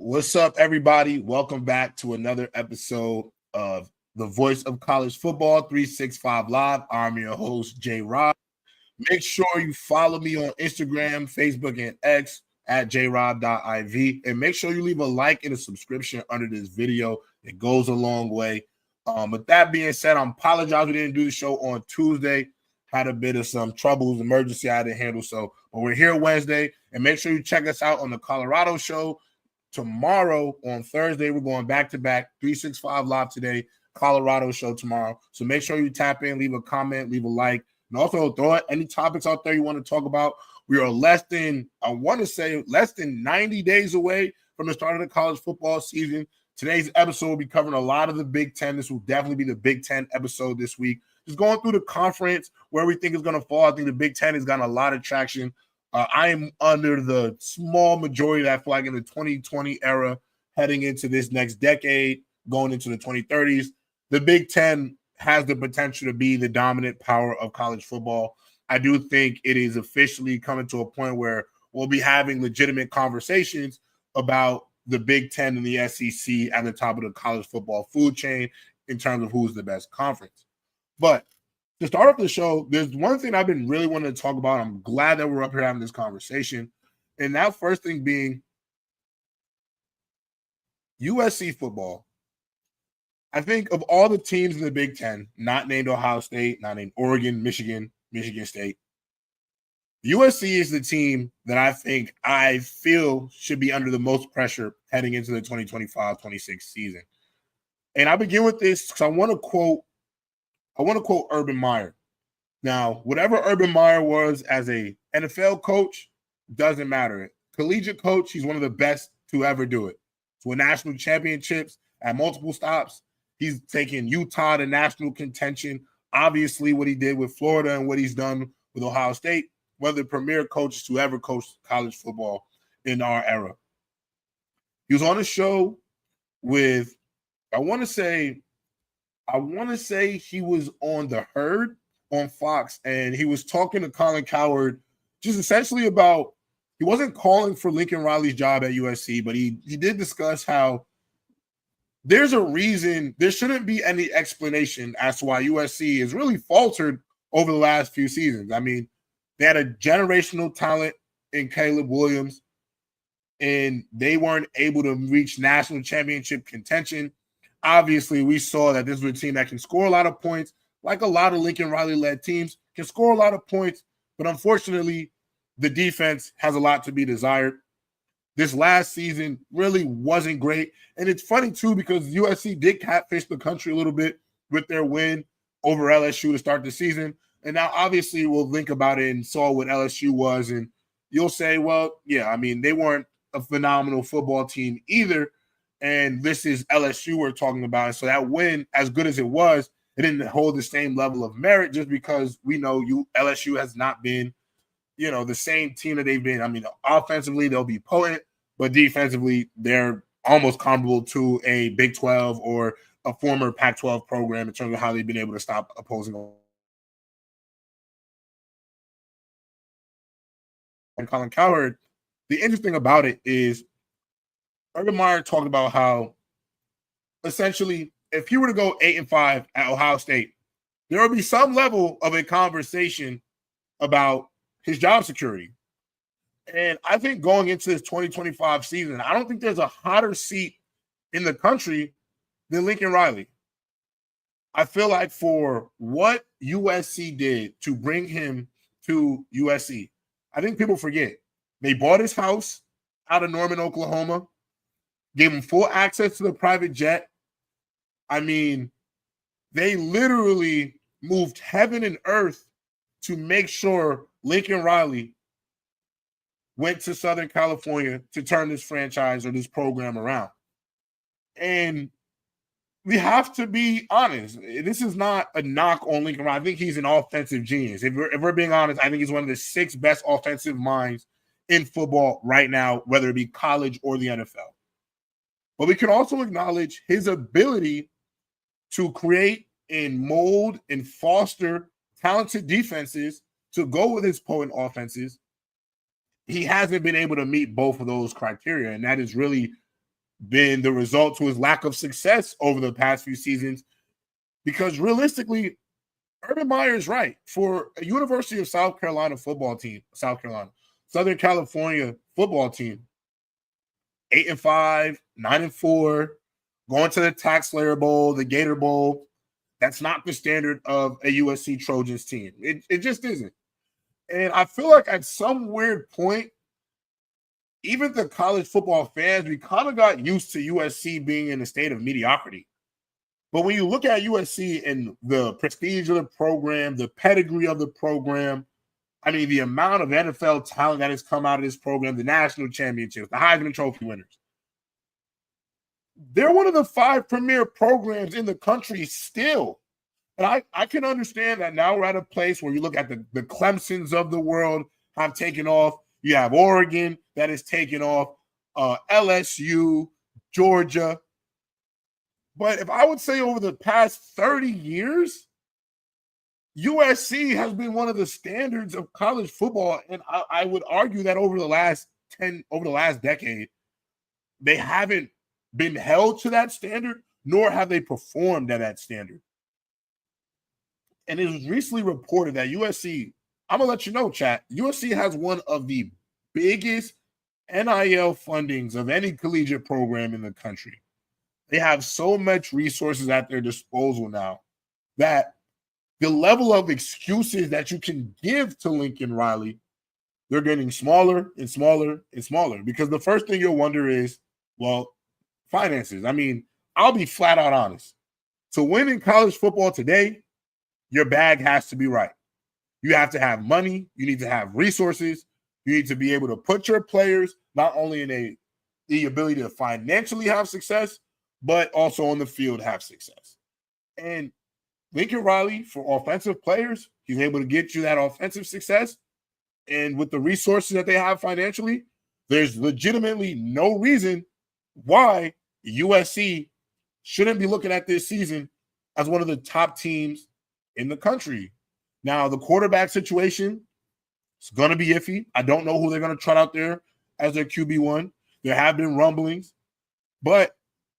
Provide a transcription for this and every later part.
What's up, everybody? Welcome back to another episode of the Voice of College Football 365 Live. I'm your host, J Rob. Make sure you follow me on Instagram, Facebook, and X at jrob.iv. And make sure you leave a like and a subscription under this video. It goes a long way. With that being said, I apologize we didn't do the show on Tuesday. Had a bit of some troubles, emergency I had to handle. But we're here Wednesday. And make sure you check us out on the Colorado show. Tomorrow on Thursday, we're going back-to-back, 365 Live today, Colorado show tomorrow. So make sure you tap in, leave a comment, leave a like, and also throw out any topics out there you want to talk about. We are less than 90 days away from the start of the college football season. Today's episode will be covering a lot of the Big Ten. This will definitely be the Big Ten episode this week. Just going through the conference, where we think is going to fall. I think the Big Ten has gotten a lot of traction. I am under the small majority that flag in the 2020 era, heading into this next decade, going into the 2030s. The Big Ten has the potential to be the dominant power of college football. I do think it is officially coming to a point where we'll be having legitimate conversations about the Big Ten and the SEC at the top of the college football food chain in terms of who's the best conference. But to start off the show, there's one thing I've been really wanting to talk about. I'm glad that we're up here having this conversation. And that first thing being USC football. I think of all the teams in the Big Ten, not named Ohio State, not named Oregon, Michigan State, USC is the team that I feel should be under the most pressure heading into the 2025-26 season. And I begin with this because I want to quote Urban Meyer. Now, whatever Urban Meyer was as a NFL coach, doesn't matter. Collegiate coach, he's one of the best to ever do it. To win national championships at multiple stops. He's taken Utah to national contention. Obviously, what he did with Florida and what he's done with Ohio State, one of the premier coaches to ever coach college football in our era. He was on a show with, I want to say he was on The Herd on Fox, and he was talking to Colin Cowherd just essentially about, he wasn't calling for Lincoln Riley's job at USC, but he did discuss how there's a reason, there shouldn't be any explanation as to why USC has really faltered over the last few seasons. I mean, they had a generational talent in Caleb Williams, and they weren't able to reach national championship contention. Obviously, we saw that this was a team that can score a lot of points, like a lot of Lincoln Riley-led teams, can score a lot of points, but unfortunately, the defense has a lot to be desired. This last season really wasn't great, and it's funny, too, because USC did catfish the country a little bit with their win over LSU to start the season, and now, obviously, we'll think about it and saw what LSU was, and you'll say, well, yeah, I mean, they weren't a phenomenal football team either, and this is LSU we're talking about. So that win, as good as it was, it didn't hold the same level of merit just because we know LSU has not been, the same team that they've been. I mean, offensively, they'll be potent, but defensively, they're almost comparable to a Big 12 or a former Pac-12 program in terms of how they've been able to stop opposing. And Colin Cowherd, the interesting about it is Urban Meyer talked about how essentially if he were to go 8-5 at Ohio State, there would be some level of a conversation about his job security. And I think going into this 2025 season, I don't think there's a hotter seat in the country than Lincoln Riley. I feel like for what USC did to bring him to USC, I think people forget. They bought his house out of Norman, Oklahoma, gave him full access to the private jet. I mean, they literally moved heaven and earth to make sure Lincoln Riley went to Southern California to turn this franchise or this program around. And we have to be honest. This is not a knock on Lincoln Riley. I think he's an offensive genius. If we're being honest, I think he's one of the 6 best offensive minds in football right now, whether it be college or the NFL. But we can also acknowledge his ability to create and mold and foster talented defenses to go with his potent offenses. He hasn't been able to meet both of those criteria, and that is really been the result to his lack of success over the past few seasons. Because realistically, Urban Meyer is right. For a University of South Carolina football team, Southern California football team, 8-5, 9-4, going to the Tax Slayer Bowl, the Gator Bowl, that's not the standard of a USC Trojans team. It just isn't. And I feel like at some weird point, even the college football fans, we kind of got used to USC being in a state of mediocrity. But when you look at USC and the prestige of the program, the pedigree of the program, I mean, the amount of NFL talent that has come out of this program, the national championships, the Heisman Trophy winners, they're one of the 5 premier programs in the country still. And I can understand that now we're at a place where you look at the Clemsons of the world have taken off. You have Oregon that is taking off, LSU, Georgia. But if I would say over the past 30 years, USC has been one of the standards of college football. And I would argue that over the last decade, they haven't been held to that standard, nor have they performed at that standard. And it was recently reported that USC, I'm going to let you know, chat, USC has one of the biggest NIL fundings of any collegiate program in the country. They have so much resources at their disposal now that the level of excuses that you can give to Lincoln Riley, they're getting smaller and smaller and smaller. Because the first thing you'll wonder is, well, finances. I mean, I'll be flat out honest. To win in college football today, your bag has to be right. You have to have money. You need to have resources. You need to be able to put your players not only in the ability to financially have success, but also on the field have success. And Lincoln Riley, for offensive players, he's able to get you that offensive success. And with the resources that they have financially, there's legitimately no reason why USC shouldn't be looking at this season as one of the top teams in the country. Now, the quarterback situation is going to be iffy. I don't know who they're going to trot out there as their QB1. There have been rumblings. But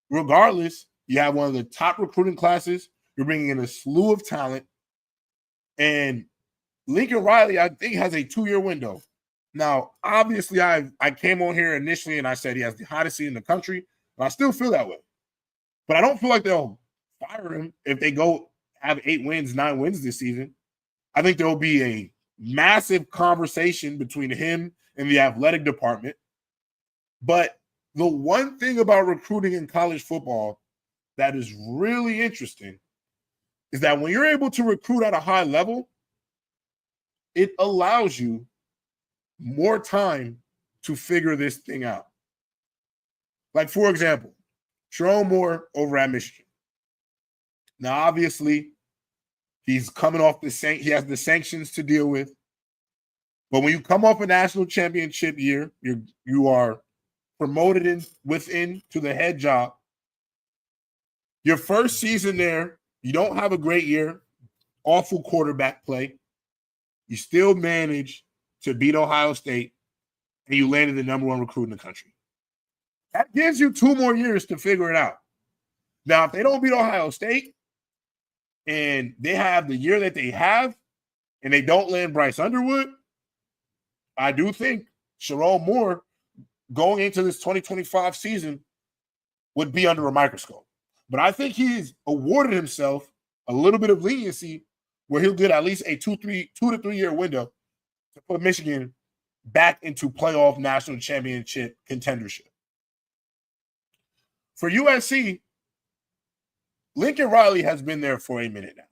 regardless, you have one of the top recruiting classes. You're bringing in a slew of talent. And Lincoln Riley, I think, has a 2-year window. Now, obviously, I came on here initially and I said he has the hottest seat in the country. And I still feel that way. But I don't feel like they'll fire him if they go have 8 wins, 9 wins this season. I think there will be a massive conversation between him and the athletic department. But the one thing about recruiting in college football that is really interesting is that when you're able to recruit at a high level, it allows you more time to figure this thing out. Like, for example, Sherrone Moore over at Michigan. Now, obviously, he's coming off he has the sanctions to deal with. But when you come off a national championship year, you are promoted within to the head job. Your first season there, you don't have a great year, awful quarterback play. You still manage to beat Ohio State, and you landed the number 1 recruit in the country. That gives you 2 more years to figure it out. Now, if they don't beat Ohio State, and they have the year that they have, and they don't land Bryce Underwood, I do think Sherrone Moore going into this 2025 season would be under a microscope. But I think he's awarded himself a little bit of leniency where he'll get at least a 2 to 3 year window to put Michigan back into playoff national championship contendership. For USC, Lincoln Riley has been there for a minute now.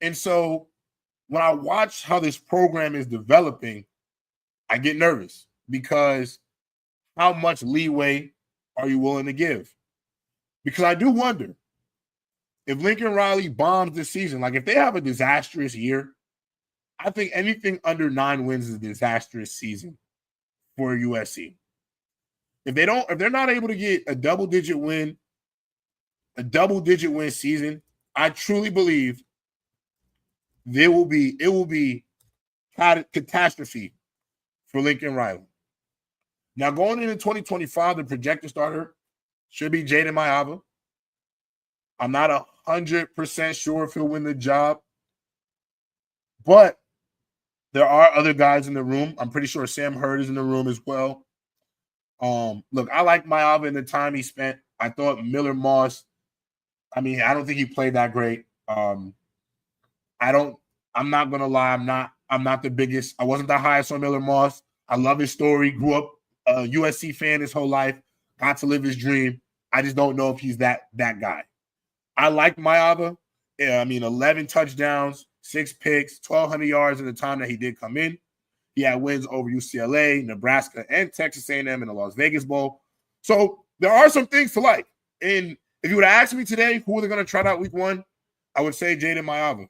And so when I watch how this program is developing, I get nervous because how much leeway are you willing to give? Because I do wonder if Lincoln Riley bombs this season, like if they have a disastrous year, I think anything under 9 wins is a disastrous season for USC. If they're not able to get a double-digit win season, I truly believe it will be catastrophe for Lincoln Riley. Now, going into 2025, the projected starter should be Jaden Mayava. I'm not 100% sure if he'll win the job, but there are other guys in the room. I'm pretty sure Sam Hurd is in the room as well. Look, I like Mayava in the time he spent. I thought Miller Moss, I don't think he played that great. I'm not gonna lie, I'm not the biggest. I wasn't the highest on Miller Moss. I love his story. Grew up a USC fan his whole life, got to live his dream. I just don't know if he's that guy. I like Mayava. 11 touchdowns, 6 picks, 1,200 yards in the time that he did come in. He had wins over UCLA, Nebraska, and Texas A&M in the Las Vegas Bowl. So there are some things to like. And if you would have asked me today who they're going to try out week 1, I would say Jaden Mayava.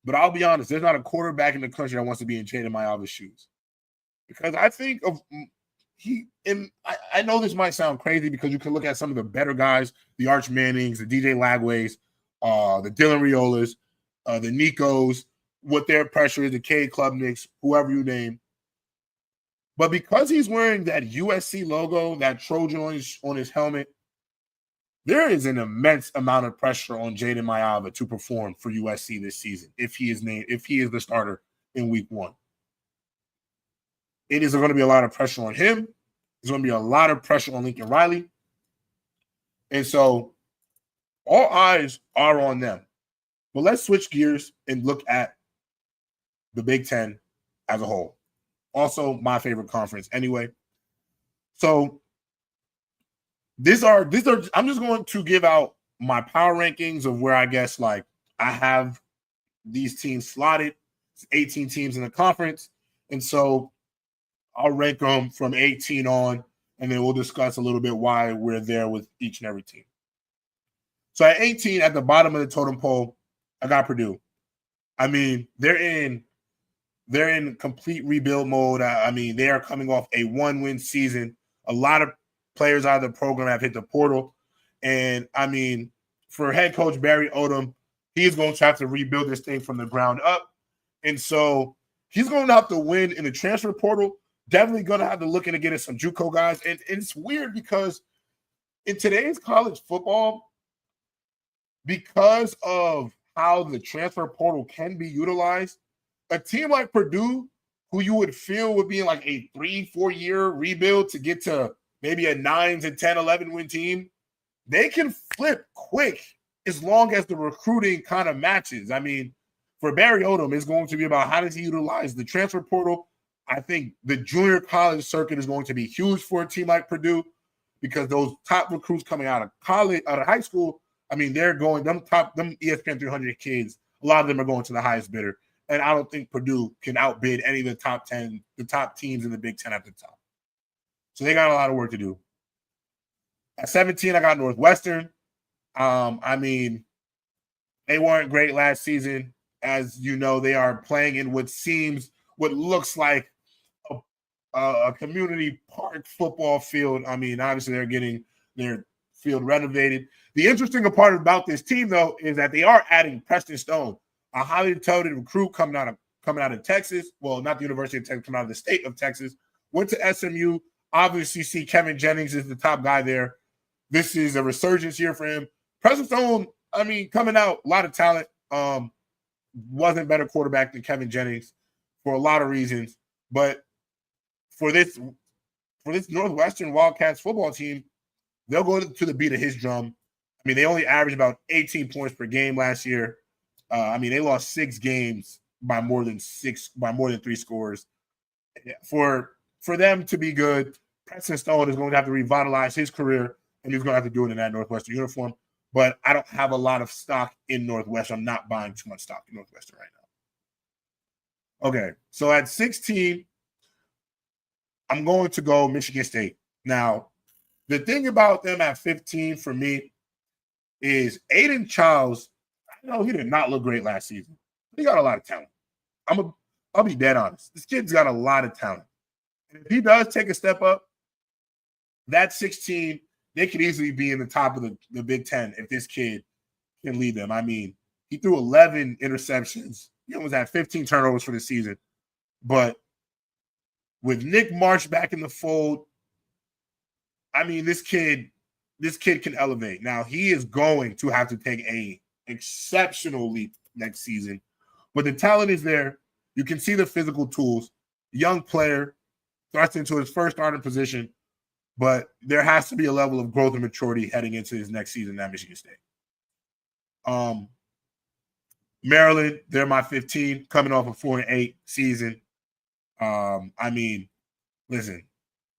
But I'll be honest, there's not a quarterback in the country that wants to be in Jaden Mayava's shoes. Because I think of I know this might sound crazy because you can look at some of the better guys, the Arch Mannings, the DJ Lagways, the Dylan Riolas, the Nikos, what their pressure is, the Cade Klubniks, whoever you name. But because he's wearing that USC logo, that Trojan on his helmet, there is an immense amount of pressure on Jaden Mayava to perform for USC this season if he is the starter in week 1. It is going to be a lot of pressure on him. There's going to be a lot of pressure on Lincoln Riley. And so all eyes are on them. But let's switch gears and look at the Big Ten as a whole. Also, my favorite conference anyway. So these are I'm just going to give out my power rankings of where I guess like I have these teams slotted. It's 18 teams in the conference. And so I'll rank them from 18 on, and then we'll discuss a little bit why we're there with each and every team. So at 18, at the bottom of the totem pole, I got Purdue. They're in complete rebuild mode. They are coming off a 1-win season. A lot of players out of the program have hit the portal. And, for head coach Barry Odom, he's going to have to rebuild this thing from the ground up. And so he's going to have to win in the transfer portal. Definitely going to have to look into getting some JUCO guys. And it's weird because in today's college football, because of how the transfer portal can be utilized, a team like Purdue, who you would feel would be in like a 3-4 year rebuild to get to maybe a 9-10, 11 win team, they can flip quick as long as the recruiting kind of matches. For Barry Odom, it's going to be about how does he utilize the transfer portal. I think the junior college circuit is going to be huge for a team like Purdue because those top recruits coming out of high school, they're going, them ESPN 300 kids, a lot of them are going to the highest bidder. And I don't think Purdue can outbid any of the top teams in the Big Ten at the top. So they got a lot of work to do. At 17, I got Northwestern. They weren't great last season. As you know, they are playing in what looks like a community park football field. Obviously they're getting their field renovated. The interesting part about this team, though, is that they are adding Preston Stone, a highly touted recruit coming out of Texas. Well, not the University of Texas, coming out of the state of Texas. Went to SMU. Obviously, see Kevin Jennings is the top guy there. This is a resurgence here for him. Preston Stone, coming out, a lot of talent. Wasn't better quarterback than Kevin Jennings for a lot of reasons. But for this Northwestern Wildcats football team, they'll go to the beat of his drum. They only averaged about 18 points per game last year. They lost 6 games by more than 3 scores. For them to be good, Preston Stone is going to have to revitalize his career, and he's going to have to do it in that Northwestern uniform. But I don't have a lot of stock in Northwestern. I'm not buying too much stock in Northwestern right now. Okay, so at 16, I'm going to go Michigan State. Now, the thing about them at 15 for me is Aiden Childs. I know he did not look great last season. He got a lot of talent. I'll be dead honest. This kid's got a lot of talent. And if he does take a step up, that 16, they could easily be in the top of the Big Ten if this kid can lead them. He threw 11 interceptions. He almost had 15 turnovers for the season. But with Nick Marsh back in the fold, this kid this kid can elevate. Now, he is going to have to take a exceptional leap next season, but the talent is there. You can see the physical tools. Young player, thrust into his first starting position, but there has to be a level of growth and maturity heading into his next season at Michigan State. Maryland, they're my 15, coming off a 4-8 season. I mean, listen,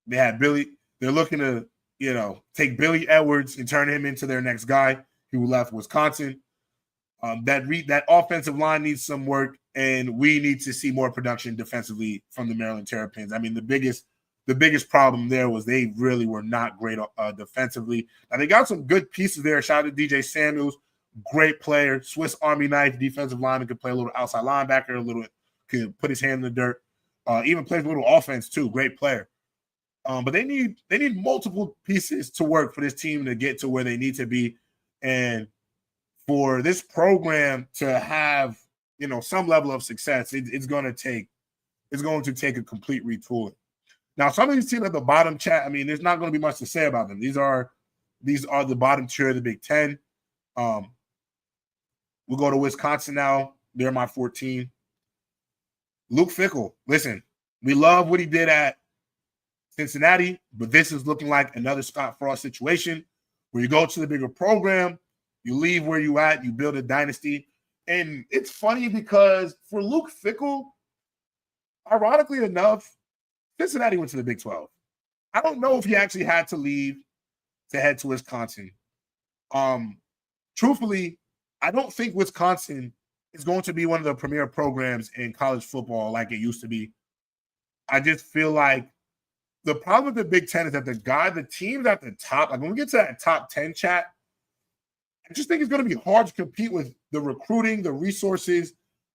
they had Billy. They're looking to, take Billy Edwards and turn him into their next guy who left Wisconsin. That offensive line needs some work, and we need to see more production defensively from the Maryland Terrapins. I mean, the biggest problem there was they really were not great defensively. Now, they got some good pieces there. Shout out to DJ Samuels, great player, Swiss Army knife defensive lineman, could play a little outside linebacker, could put his hand in the dirt, even plays a little offense too. Great player. But they need multiple pieces to work for this team to get to where they need to be, and for this program to have some level of success, it's going to take a complete retooling. Now, some of these teams at the bottom, chat, I mean, there's not going to be much to say about them. These are the bottom tier of the Big Ten. We'll go to Wisconsin now. They're my 14. Luke Fickell. Listen, we love what he did at Cincinnati, but this is looking like another Scott Frost situation where you go to the bigger program, you leave where you at, you build a dynasty. And it's funny because for Luke Fickell, ironically enough, Cincinnati went to the Big 12. I don't know if he actually had to leave to head to Wisconsin. Truthfully, I don't think Wisconsin is going to be one of the premier programs in college football like it used to be. I just feel like the problem with the Big Ten is that the teams at the top, like when we get to that top 10 chat, I just think it's going to be hard to compete with the recruiting, the resources,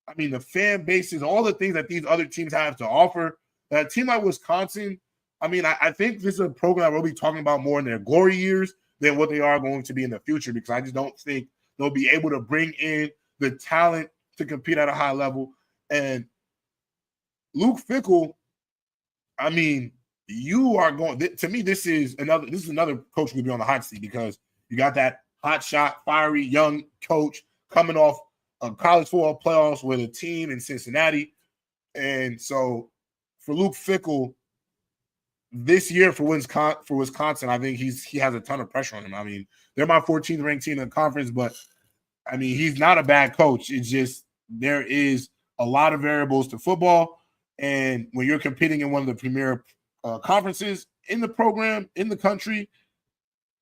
I mean, the fan bases, all the things that these other teams have to offer. A team like Wisconsin, I mean, I think this is a program we'll be talking about more in their glory years than what they are going to be in the future, because I just don't think they'll be able to bring in the talent to compete at a high level. And Luke Fickell, I mean, you are going to me. This is another coach who could be on the hot seat, because you got that hot shot, fiery young coach coming off of college football playoffs with a team in Cincinnati. And so for Luke Fickell this year for Wisconsin, I think he has a ton of pressure on him. I mean, they're my 14th ranked team in the conference, but I mean, he's not a bad coach. It's just there is a lot of variables to football. And when you're competing in one of the premier conferences in the program, in the country,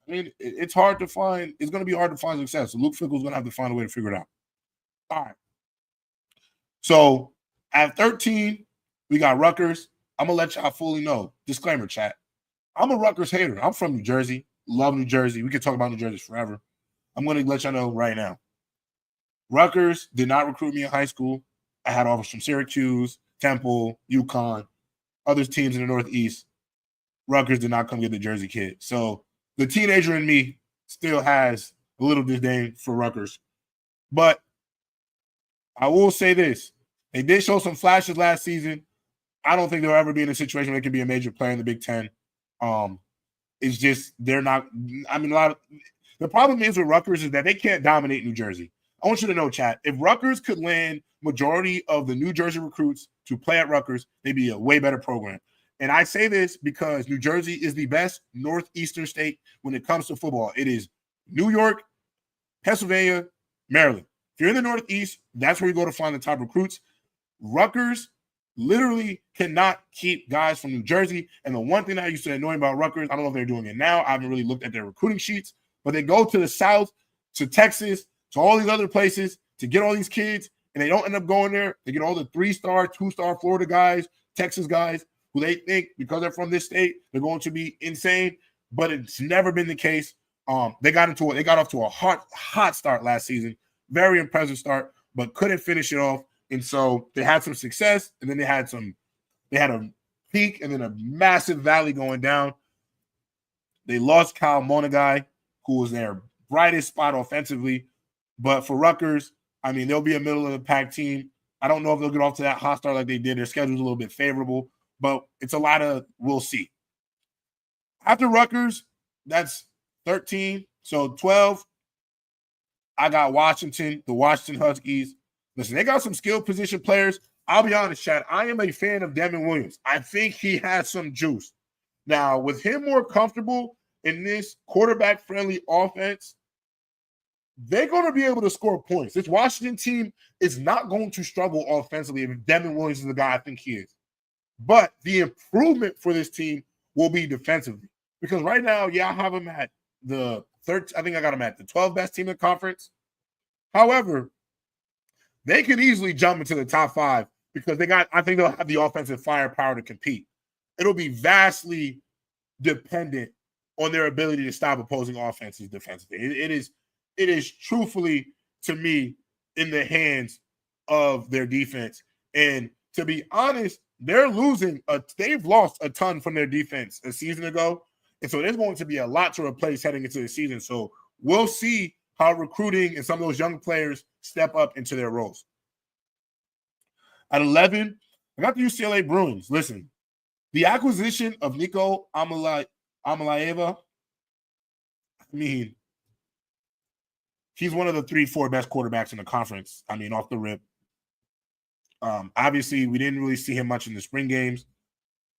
I mean, it's going to be hard to find success. So Luke Fickell's going to have to find a way to figure it out. All right. So at 13, we got Rutgers. I'm going to let y'all fully know. Disclaimer, chat. I'm a Rutgers hater. I'm from New Jersey. Love New Jersey. We could talk about New Jersey forever. I'm going to let y'all know right now. Rutgers did not recruit me in high school. I had offers from Syracuse, Temple, UConn, other teams in the Northeast. Rutgers did not come get the Jersey kid. So the teenager in me still has a little disdain for Rutgers. But I will say this. They did show some flashes last season. I don't think they'll ever be in a situation where they can be a major player in the Big Ten. It's just they're not – I mean, the problem is with Rutgers is that they can't dominate New Jersey. I want you to know, chat, if Rutgers could land majority of the New Jersey recruits to play at Rutgers, they'd be a way better program. And I say this because New Jersey is the best northeastern state when it comes to football. It is New York, Pennsylvania, Maryland. If you're in the Northeast, that's where you go to find the top recruits. Rutgers literally cannot keep guys from New Jersey. And the one thing that I used to annoy about Rutgers, I don't know if they're doing it now. I haven't really looked at their recruiting sheets, but they go to the South, to Texas, to all these other places to get all these kids, and they don't end up going there. They get all the 3-star, 2-star Florida guys, Texas guys, who they think because they're from this state, they're going to be insane. But it's never been the case. They got off to a hot start last season. Very impressive start, but couldn't finish it off. And so they had some success, and then they had a peak and then a massive valley going down. They lost Kyle Monagai, who was their brightest spot offensively. But for Rutgers, I mean, they'll be a middle-of-the-pack team. I don't know if they'll get off to that hot start like they did. Their schedule's a little bit favorable, but it's a lot of we'll see. After Rutgers, that's 13. So 12, I got Washington, the Washington Huskies. Listen, they got some skilled position players. I'll be honest, Chad, I am a fan of Devin Williams. I think he has some juice. Now, with him more comfortable in this quarterback-friendly offense, they're going to be able to score points. This Washington team is not going to struggle offensively if Devin Williams is the guy I think he is. But the improvement for this team will be defensively. Because right now, I have them at the 13. I think I got them at the 12th best team in the conference. However, they could easily jump into the top 5 because I think they'll have the offensive firepower to compete. It'll be vastly dependent on their ability to stop opposing offenses defensively. It is truthfully, to me, in the hands of their defense. And to be honest, they've lost a ton from their defense a season ago. And so there's going to be a lot to replace heading into the season. So we'll see how recruiting and some of those young players step up into their roles. At 11, I got the UCLA Bruins. Listen, the acquisition of Nico Amalaeva, I mean, he's one of the 3-4 best quarterbacks in the conference. I mean, off the rip. Obviously, we didn't really see him much in the spring games,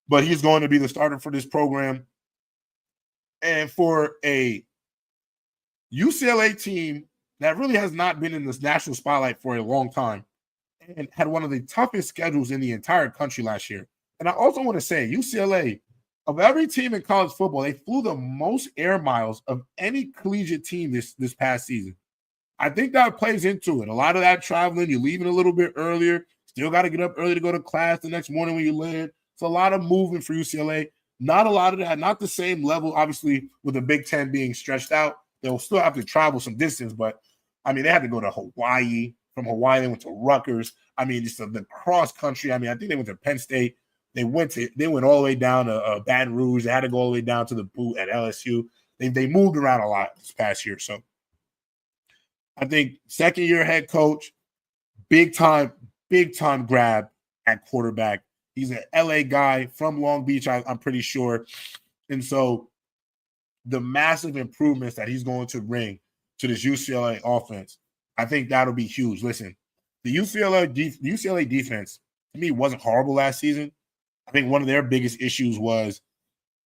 but he's going to be the starter for this program. And for a UCLA team that really has not been in this national spotlight for a long time and had one of the toughest schedules in the entire country last year. And I also want to say UCLA, of every team in college football, they flew the most air miles of any collegiate team this past season. I think that plays into it. A lot of that traveling, you're leaving a little bit earlier, still got to get up early to go to class the next morning when you land. It's a lot of moving for UCLA. Not a lot of that, not the same level, obviously, with the Big Ten being stretched out. They'll still have to travel some distance, but, I mean, they had to go to Hawaii. From Hawaii, they went to Rutgers. I mean, just the cross country. I mean, I think they went to Penn State. They went all the way down to Baton Rouge. They had to go all the way down to the boot at LSU. They moved around a lot this past year. So I think second-year head coach, big time grab at quarterback. He's an LA guy from Long Beach, I'm pretty sure. And so the massive improvements that he's going to bring to this UCLA offense, I think that'll be huge. Listen, the UCLA defense, to me, wasn't horrible last season. I think one of their biggest issues was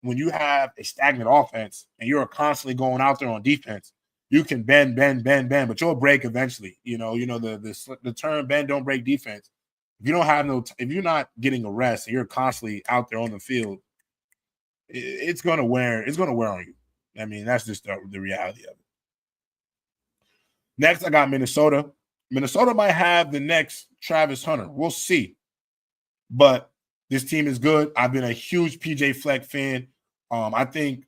when you have a stagnant offense and you're constantly going out there on defense, you can bend, but you'll break eventually. You know the term "bend, don't break" defense. If you're not getting a rest and you're constantly out there on the field, it's gonna wear on you. I mean, that's just the reality of it. Next, I got Minnesota. Minnesota might have the next Travis Hunter. We'll see. But this team is good. I've been a huge PJ Fleck fan. I think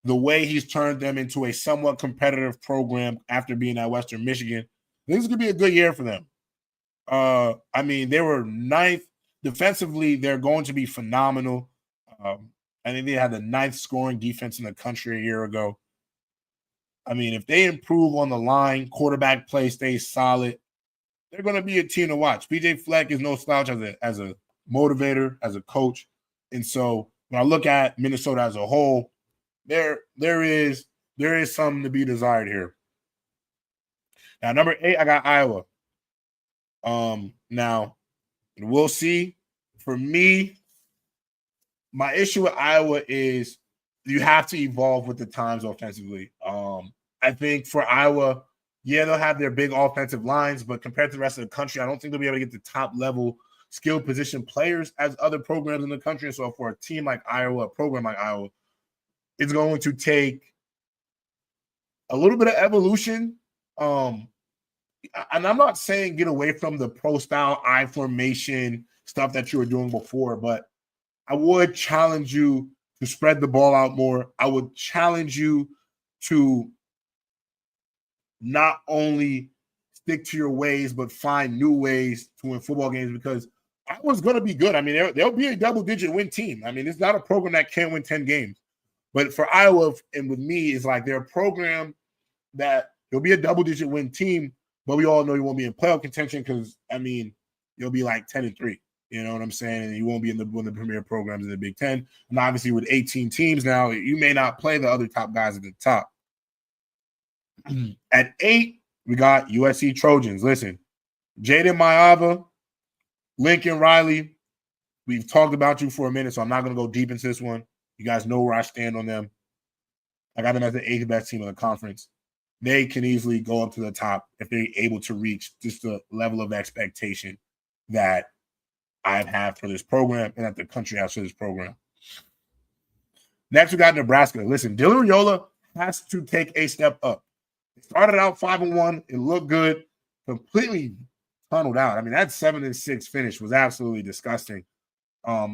the way he's turned them into a somewhat competitive program after being at Western Michigan, I think this could be a good year for them. I mean, they were 9th. Defensively, they're going to be phenomenal. I think they had the 9th scoring defense in the country a year ago. I mean, if they improve on the line, quarterback play stays solid, they're going to be a team to watch. PJ Fleck is no slouch as a motivator, as a coach. And so when I look at Minnesota as a whole, there is something to be desired here. Now, number 8, I got Iowa. Now, we'll see. For me, my issue with Iowa is you have to evolve with the times offensively. I think for Iowa, they'll have their big offensive lines, but compared to the rest of the country, I don't think they'll be able to get the top level skill position players as other programs in the country. So for a team like Iowa, a program like Iowa, it's going to take a little bit of evolution. And I'm not saying get away from the pro-style I formation stuff that you were doing before, but I would challenge you to spread the ball out more. I would challenge you to not only stick to your ways, but find new ways to win football games because Iowa's going to be good. I mean, they'll be a double-digit win team. I mean, it's not a program that can't win 10 games. But for Iowa and with me, it's like they're a program that you'll be a double-digit win team, but we all know you won't be in playoff contention because, I mean, you'll be like 10-3. You know what I'm saying? And you won't be in one of the premier programs in the Big Ten. And obviously with 18 teams now, you may not play the other top guys at the top. At 8, we got USC Trojans. Listen, Jaden Mayava, Lincoln Riley, we've talked about you for a minute, so I'm not going to go deep into this one. You guys know where I stand on them. I got them as the 8th best team in the conference. They can easily go up to the top if they're able to reach just the level of expectation that I've had for this program and that the country has for this program. Next, we got Nebraska. Listen, Dylan Raiola has to take a step up. It started out 5-1. It looked good. Completely tunneled out. I mean, that 7-6 finish was absolutely disgusting.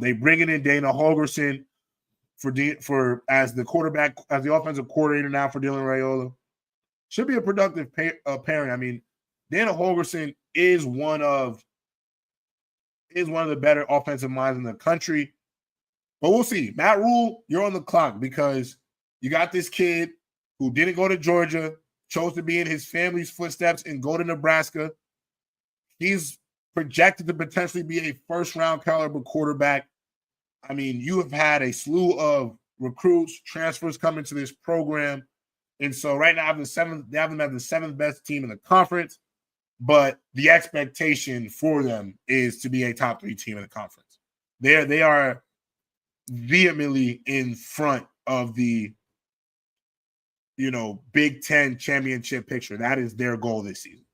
They bring in Dana Holgorsen for as the quarterback, as the offensive coordinator now for Dylan Raiola. Should be a productive pairing. I mean, Dana Holgorsen is one of the better offensive minds in the country. But we'll see. Matt Rule, you're on the clock because you got this kid who didn't go to Georgia, chose to be in his family's footsteps and go to Nebraska. He's projected to potentially be a first-round caliber quarterback. I mean, you have had a slew of recruits, transfers coming to this program. And so right now they have them as the 7th best team in the conference. But the expectation for them is to be a top 3 team in the conference. They are vehemently in front of the, Big Ten championship picture. That is their goal this season.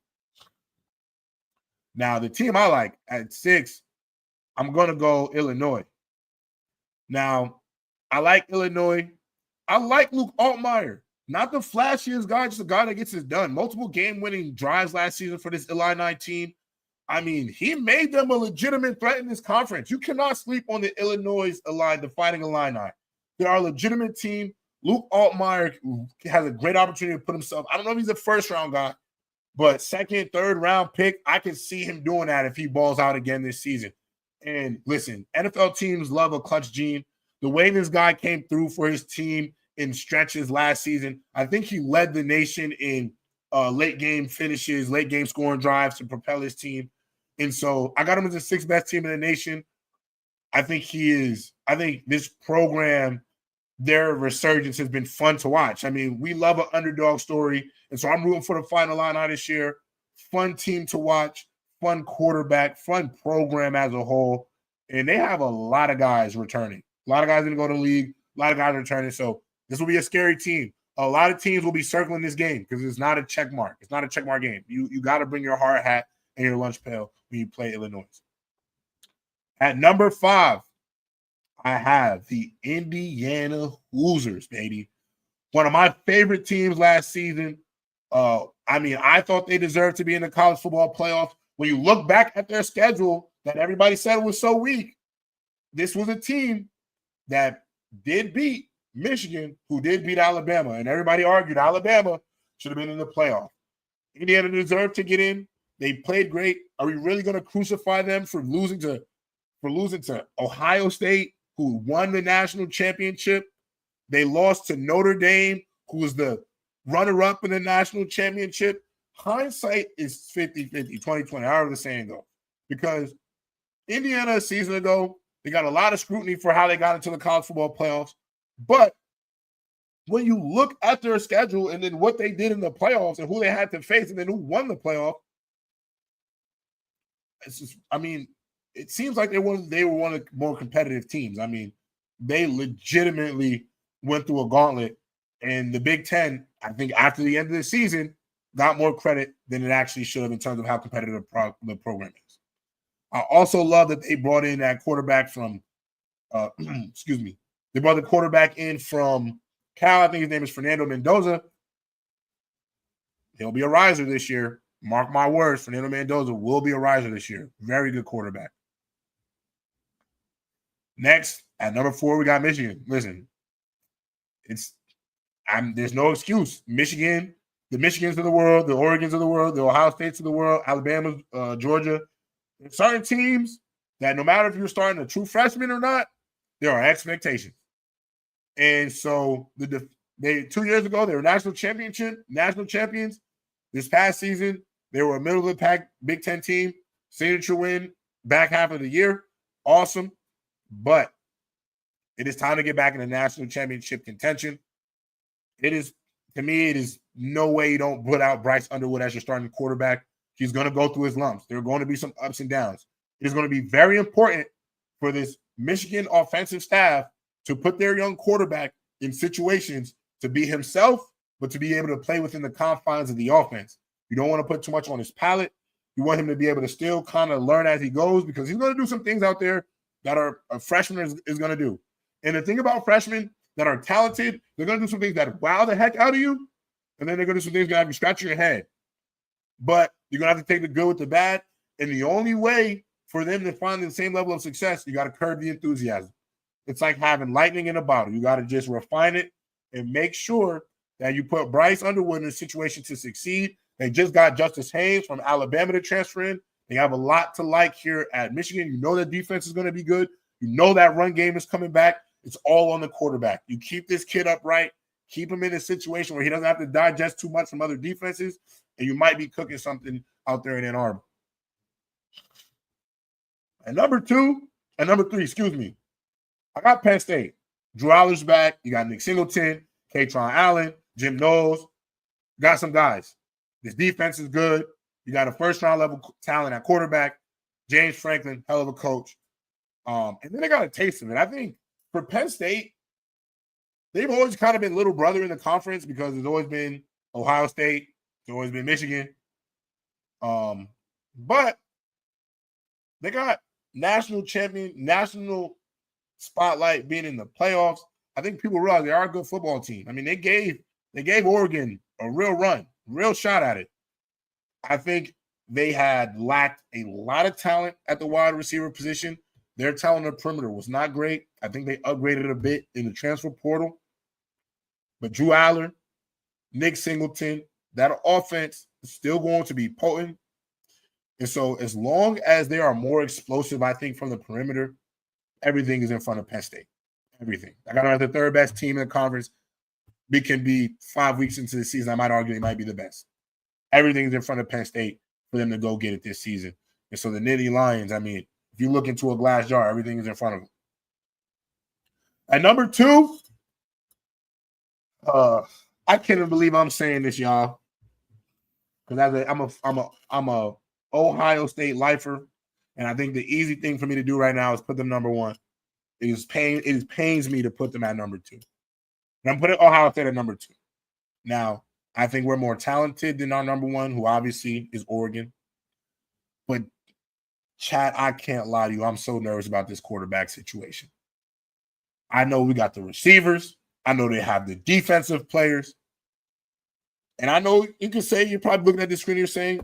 Now, the team I like at 6, I'm going to go Illinois. Now, I like Illinois. I like Luke Altmaier. Not the flashiest guy, just a guy that gets it done. Multiple game-winning drives last season for this Illini team. I mean, he made them a legitimate threat in this conference. You cannot sleep on the Illinois Illini, the Fighting Illini. They are a legitimate team. Luke Altmaier has a great opportunity to put himself. I don't know if he's a first-round guy, but second, third-round pick, I can see him doing that if he balls out again this season. And listen, NFL teams love a clutch gene. The way this guy came through for his team in stretches last season, I think he led the nation in late game finishes, late game scoring drives to propel his team. And so I got him as the 6th best team in the nation. I think this program, their resurgence has been fun to watch. I mean, we love an underdog story. And so I'm rooting for the Final Illini this year. Fun team to watch, fun quarterback, fun program as a whole. And they have a lot of guys returning. A lot of guys going to go to the league. A lot of guys returning. So this will be a scary team. A lot of teams will be circling this game because it's not a check mark. It's not a check mark game. You got to bring your hard hat and your lunch pail when you play Illinois. At number 5, I have the Indiana Hoosiers, baby. One of my favorite teams last season. I thought they deserved to be in the college football playoffs. When you look back at their schedule that everybody said was so weak, this was a team that did beat Michigan, who did beat Alabama, and everybody argued Alabama should have been in the playoff. Indiana deserved to get in. They played great. Are we really going to crucify them for losing to Ohio State, who won the national championship? They lost to Notre Dame, who was the runner-up in the national championship. Hindsight is 50-50, 2020, however the saying goes. Because Indiana a season ago, they got a lot of scrutiny for how they got into the college football playoffs. But when you look at their schedule and then what they did in the playoffs and who they had to face and then who won the playoff, it seems like they were one of the more competitive teams. I mean, they legitimately went through a gauntlet, and the Big Ten, I think after the end of the season, got more credit than it actually should have in terms of how competitive the program is. I also love that they brought in that quarterback from They brought the quarterback in from Cal. I think his name is Fernando Mendoza. He'll be a riser this year. Mark my words, Fernando Mendoza will be a riser this year. Very good quarterback. Next, at number 4, we got Michigan. Listen, there's no excuse. Michigan, the Michigans of the world, the Oregons of the world, the Ohio States of the world, Alabama, Georgia. There's certain teams that no matter if you're starting a true freshman or not, there are expectations. And so 2 years ago, they were national champions. This past season, they were a middle of the pack Big Ten team, signature win back half of the year. Awesome. But it is time to get back in the national championship contention. To me, it is no way you don't put out Bryce Underwood as your starting quarterback. He's going to go through his lumps. There are going to be some ups and downs. It is going to be very important for this Michigan offensive staff to put their young quarterback in situations to be himself, but to be able to play within the confines of the offense. You don't want to put too much on his palate. You want him to be able to still kind of learn as he goes, because he's going to do some things out there that a freshman is going to do. And the thing about freshmen that are talented, they're going to do some things that wow the heck out of you, and then they're going to do some things that have you scratching your head. But you're going to have to take the good with the bad, and the only way for them to find the same level of success, you got to curb the enthusiasm. It's like having lightning in a bottle. You got to just refine it and make sure that you put Bryce Underwood in a situation to succeed. They just got Justice Haynes from Alabama to transfer in. They have a lot to like here at Michigan. You know that defense is going to be good. You know that run game is coming back. It's all on the quarterback. You keep this kid upright, keep him in a situation where he doesn't have to digest too much from other defenses, and you might be cooking something out there in Ann Arbor. And number three, excuse me, I got Penn State. Drew Aller's back. You got Nick Singleton, Katron Allen, Jim Knowles. Got some guys. This defense is good. You got a first-round level talent at quarterback. James Franklin, hell of a coach. And then they got a taste of it. I think for Penn State, they've always kind of been little brother in the conference because there's always been Ohio State. There's always been Michigan. But they got national spotlight being in the playoffs. I think people realize they are a good football team. I mean, they gave Oregon a real run, real shot at it. I think they had lacked a lot of talent at the wide receiver position. Their talent on the perimeter was not great. I think they upgraded a bit in the transfer portal. But Drew Aller, Nick Singleton, that offense is still going to be potent. And so as long as they are more explosive, I think, from the perimeter, everything is in front of Penn State. Everything. I got them as the third best team in the conference. It can be 5 weeks into the season. I might argue they might be the best. Everything is in front of Penn State for them to go get it this season. And so the Nittany Lions, I mean, if you look into a glass jar, everything is in front of them. At number 2, I can't even believe I'm saying this, y'all. Because I'm a Ohio State lifer, and I think the easy thing for me to do right now is put them number 1. It pains me to put them at number 2. And I'm putting Ohio State at number 2. Now, I think we're more talented than our number 1, who obviously is Oregon. But, Chad, I can't lie to you. I'm so nervous about this quarterback situation. I know we got the receivers. I know they have the defensive players. And I know you can say, you're probably looking at this screen, you're saying,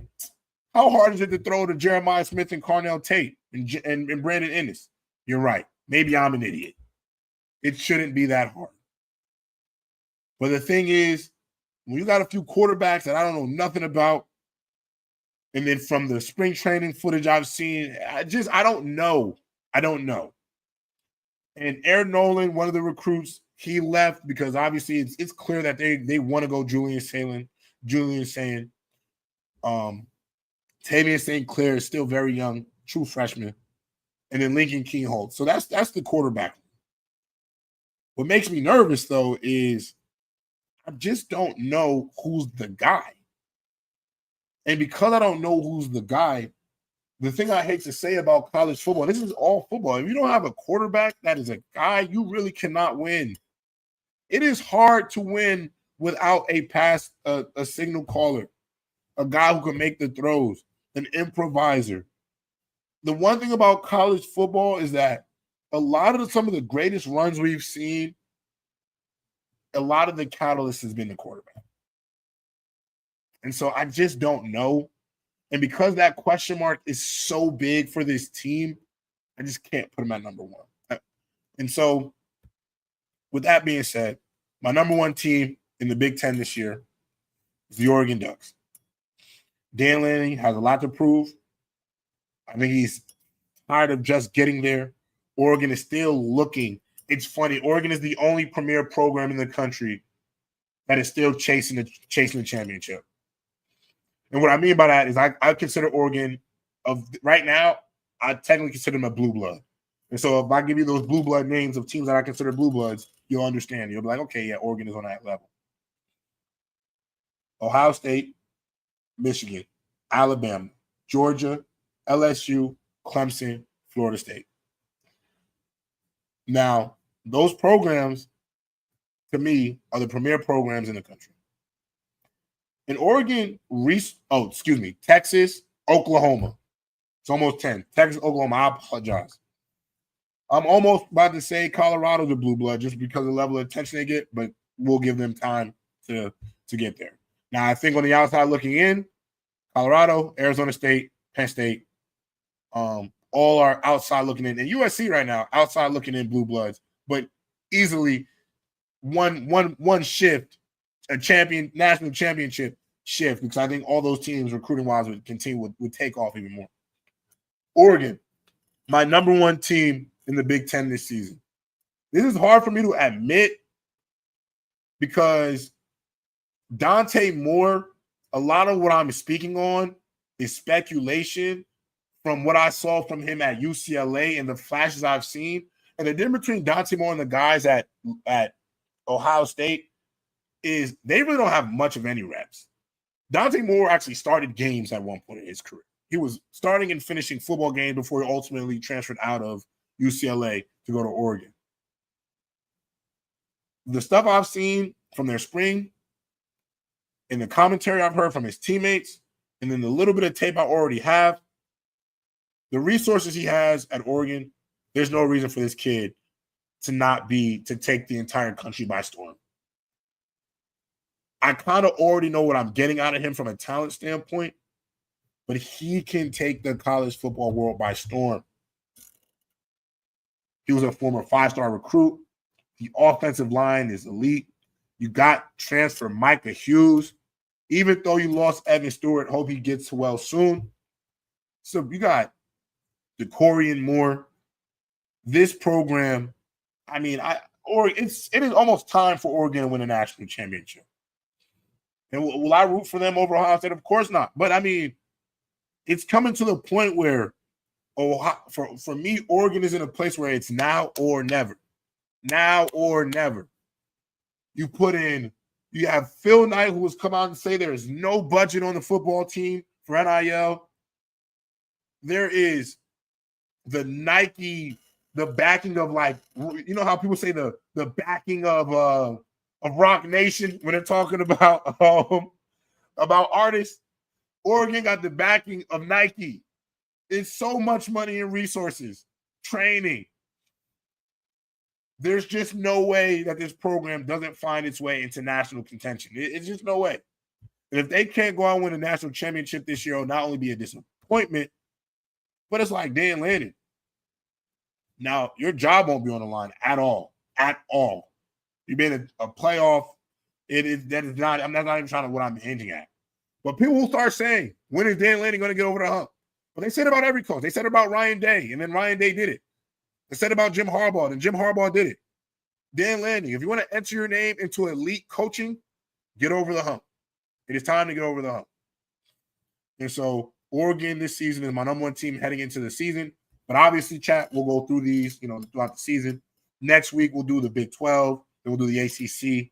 how hard is it to throw to Jeremiah Smith and Carnell Tate and Brandon Ennis? You're right. Maybe I'm an idiot. It shouldn't be that hard. But the thing is, when you got a few quarterbacks that I don't know nothing about, and then from the spring training footage I've seen, I don't know. I don't know. And Aaron Nolan, one of the recruits, he left because obviously it's clear that they want to go Julian Sayin. Tavian St. Clair is still very young, true freshman. And then Lincoln Keenholt. So that's the quarterback. What makes me nervous, though, is I just don't know who's the guy. And because I don't know who's the guy, the thing I hate to say about college football, and this is all football, if you don't have a quarterback that is a guy, you really cannot win. It is hard to win without a signal caller, a guy who can make the throws, an improviser. The one thing about college football is that some of the greatest runs we've seen, a lot of the catalyst has been the quarterback. And so I just don't know. And because that question mark is so big for this team, I just can't put him at number 1. And so with that being said, my number 1 team in the Big Ten this year is the Oregon Ducks. Dan Lanning has a lot to prove. I think he's tired of just getting there. Oregon is still looking. It's funny. Oregon is the only premier program in the country that is still chasing the championship. And what I mean by that is I consider Oregon right now, I technically consider them a blue blood. And so if I give you those blue blood names of teams that I consider blue bloods, you'll understand. You'll be like, okay, yeah, Oregon is on that level. Ohio State, Michigan, Alabama, Georgia, LSU, Clemson, Florida State. Now, those programs, to me, are the premier programs in the country. In Oregon, Texas, Oklahoma. It's almost 10. Texas, Oklahoma. I apologize. I'm almost about to say Colorado's a blue blood just because of the level of attention they get, but we'll give them time to get there. Now, I think on the outside looking in, Colorado, Arizona State, Penn State, all are outside looking in. And USC right now, outside looking in blue bloods, but easily one shift, a national championship shift, because I think all those teams recruiting wise would take off even more. Oregon, my number one team in the Big Ten this season. This is hard for me to admit because Dante Moore, a lot of what I'm speaking on is speculation from what I saw from him at UCLA and the flashes I've seen. And the difference between Dante Moore and the guys at Ohio State is they really don't have much of any reps. Dante Moore actually started games at one point in his career. He was starting and finishing football games before he ultimately transferred out of UCLA to go to Oregon. The stuff I've seen from their spring and the commentary I've heard from his teammates, and then the little bit of tape I already have, the resources he has at Oregon, there's no reason for this kid to take the entire country by storm. I kind of already know what I'm getting out of him from a talent standpoint, but he can take the college football world by storm. He was a former 5-star recruit. The offensive line is elite. You got transfer Micah Hughes. Even though you lost Evan Stewart, hope he gets well soon. So you got DeCorian Moore. This program, it is almost time for Oregon to win a national championship. And will I root for them over Ohio State? Of course not. But it's coming to the point where for me, Oregon is in a place where it's now or never. Now or never. You have Phil Knight, who has come out and say there is no budget on the football team for NIL. There is the Nike, the backing of how people say the backing of Rock Nation when they're talking about artists. Oregon got the backing of Nike. It's so much money and resources, training. There's just no way that this program doesn't find its way into national contention. It's just no way. And if they can't go out and win a national championship this year, it'll not only be a disappointment, but it's like Dan Lanning. Now, your job won't be on the line at all. At all. You've been a playoff. I'm not even trying to what I'm hinging at. But people will start saying, when is Dan Lanning going to get over the hump? But they said about every coach. They said about Ryan Day, and then Ryan Day did it. They said about Jim Harbaugh, and Jim Harbaugh did it. Dan Lanning, if you want to enter your name into elite coaching, get over the hump. It is time to get over the hump. And so Oregon this season is my number one team heading into the season. But obviously, chat, we'll go through these, throughout the season. Next week, we'll do the Big 12. Then we'll do the ACC.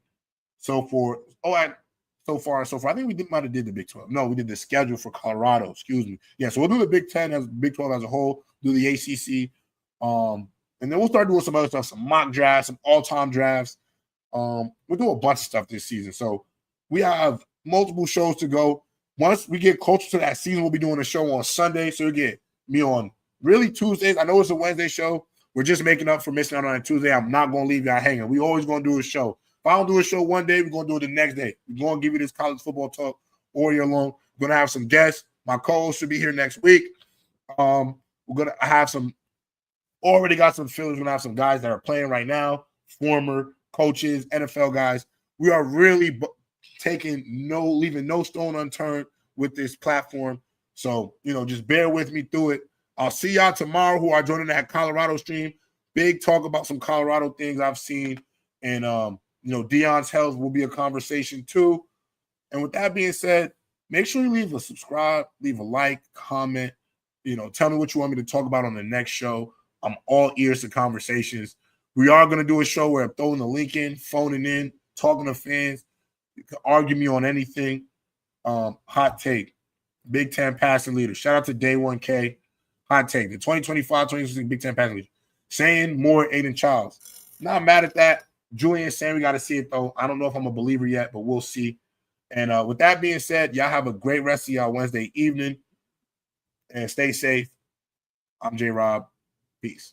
So far. I think we might have did the Big 12. No, we did the schedule for Colorado. Excuse me. Yeah, so we'll do the Big 10 as Big 12 as a whole. Do the ACC. And then we'll start doing some other stuff, some mock drafts, some all-time drafts. We'll do a bunch of stuff this season. So we have multiple shows to go. Once we get closer to that season, we'll be doing a show on Sunday. So you get me on really Tuesdays. I know it's a Wednesday show. We're just making up for missing out on a Tuesday. I'm not going to leave y'all hanging. We always going to do a show. If I don't do a show one day, we're going to do it the next day. We're going to give you this college football talk all year long. We're going to have some guests. My co-host should be here next week. We're going to have already got some fillers. We're going to have some guys that are playing right now, former coaches, NFL guys. We are really leaving no stone unturned with this platform. So, just bear with me through it. I'll see y'all tomorrow who are joining that Colorado stream. Big talk about some Colorado things I've seen. And, Deion's health will be a conversation too. And with that being said, make sure you leave a subscribe, leave a like, comment, tell me what you want me to talk about on the next show. I'm all ears to conversations. We are going to do a show where I'm throwing the link in, phoning in, talking to fans. You can argue me on anything. hot take. Big Ten passing leader. Shout out to Day 1K. Hot take. The 2025-2026 Big Ten passing leader. Saying more Aiden Childs. Not mad at that. Julian saying we got to see it, though. I don't know if I'm a believer yet, but we'll see. And with that being said, y'all have a great rest of y'all Wednesday evening. And stay safe. I'm J-Rob. Peace.